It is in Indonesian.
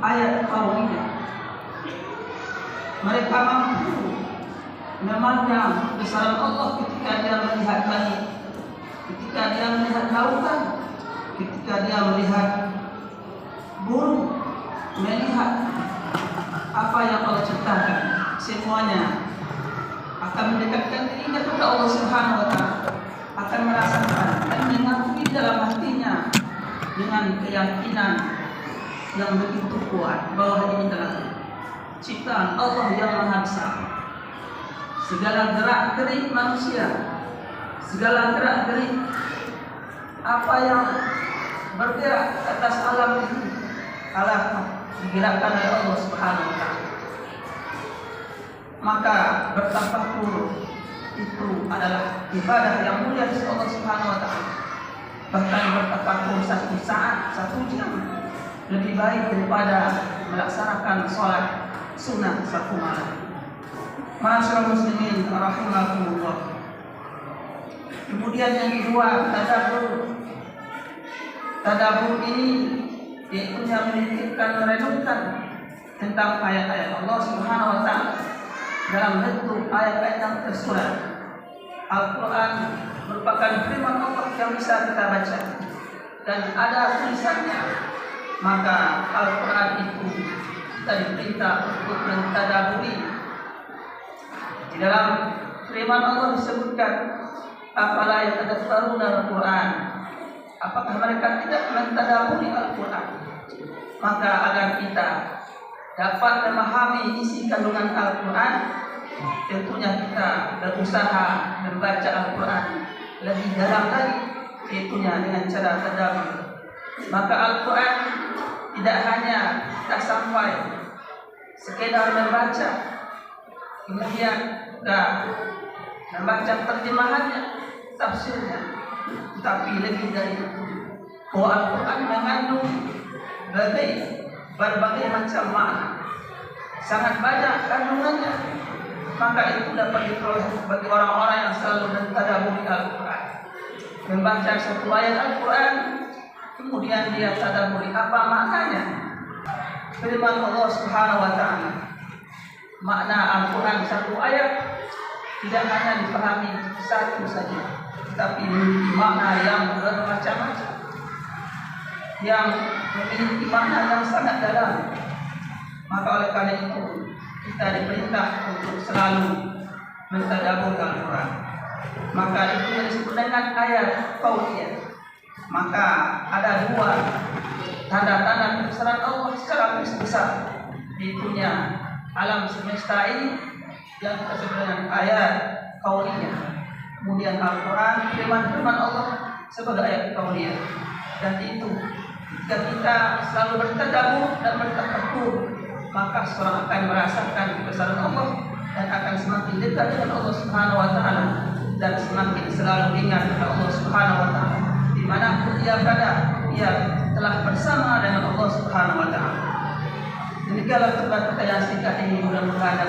ayat kauniyah. Mereka mampu memandang besaran Allah ketika dia melihat langit, ketika dia melihat lautan, ketika dia melihat burung, melihat apa yang Allah ciptakan. Semuanya akan mendekatkan dirinya kepada Allah Subhanahu wa Ta'ala, akan merasakan dan mengakui dalam hatinya dengan keyakinan yang begitu kuat bahwa ini adalah ciptaan Allah yang Maha Besar. Segala gerak-gerik manusia, segala gerak-gerik apa yang bergerak atas alam ini adalah digerakkan oleh Allah Subhanahu wa Ta'ala. Maka bertafakur itu adalah ibadah yang mulia di sisi Allah Subhanahu wa Ta'ala. Bahkan bertafakur 1 saat, 1 jam lebih baik daripada melaksanakan sholat sunnah 1 malam. Ma'asyiral muslimin rahimakumullah. Kemudian yang kedua, tadabbur. Tadabbur ini yaitu yang memikirkan, merenungkan tentang ayat-ayat Allah Subhanahu wa Ta'ala dalam bentuk ayat-ayat yang tersurat. Al-Quran merupakan firman Allah yang bisa kita baca dan ada tulisannya. Maka Al-Quran itu kita diperintah untuk mentadabburi. Di dalam firman Allah disebutkan, afala yatadabbaruna al-Quran, apakah mereka tidak mentadabburi Al-Quran? Maka agar kita dapat memahami isi kandungan Al-Quran, tentunya kita berusaha membaca Al-Quran lebih dalam lagi, yaitunya dengan cara tadabbur. Maka Al-Quran tidak hanya kita sampai sekedar membaca, kemudian kita membaca terjemahannya, tafsirnya, tetapi lebih dari itu, bahwa Al-Quran mengandung berbagai macam makna, sangat banyak kandungannya. Maka itu dapat diperoleh bagi orang-orang yang selalu mentadabburi Al-Quran, membaca 1 ayat Al-Quran, kemudian dia tadabburi apa maknanya. Firman Allah Subhanahu wa Ta'ala, makna Al-Quran 1 ayat tidak hanya dipahami 1 saja, tetapi memiliki makna yang bermacam-macam, yang memiliki makna yang sangat dalam. Maka oleh karena itu kita diperintah untuk selalu mentadabbur Al-Quran. Maka itu yang disebut dengan ayat kauniyah. Maka ada 2 tanda-tanda kebesaran Allah secara besar, yaitunya alam semesta ini yang kita sebut dengan ayat kauniyah. Kemudian Al-Quran, firman-firman Allah sebagai ayat kauniyah. Dan itu jika kita selalu bertadabbur dan bertafakur, maka seorang akan merasakan kebesaran Allah dan akan semakin dekat dengan Allah Subhanahu wa Ta'ala dan semakin selalu ingat kepada Allah Subhanahu wa Ta'ala. Dimanapun ia berada, ia telah bersama dengan Allah Subhanahu wa Ta'ala. Demikianlah khutbah kita yang singkat ini, mudah-mudahan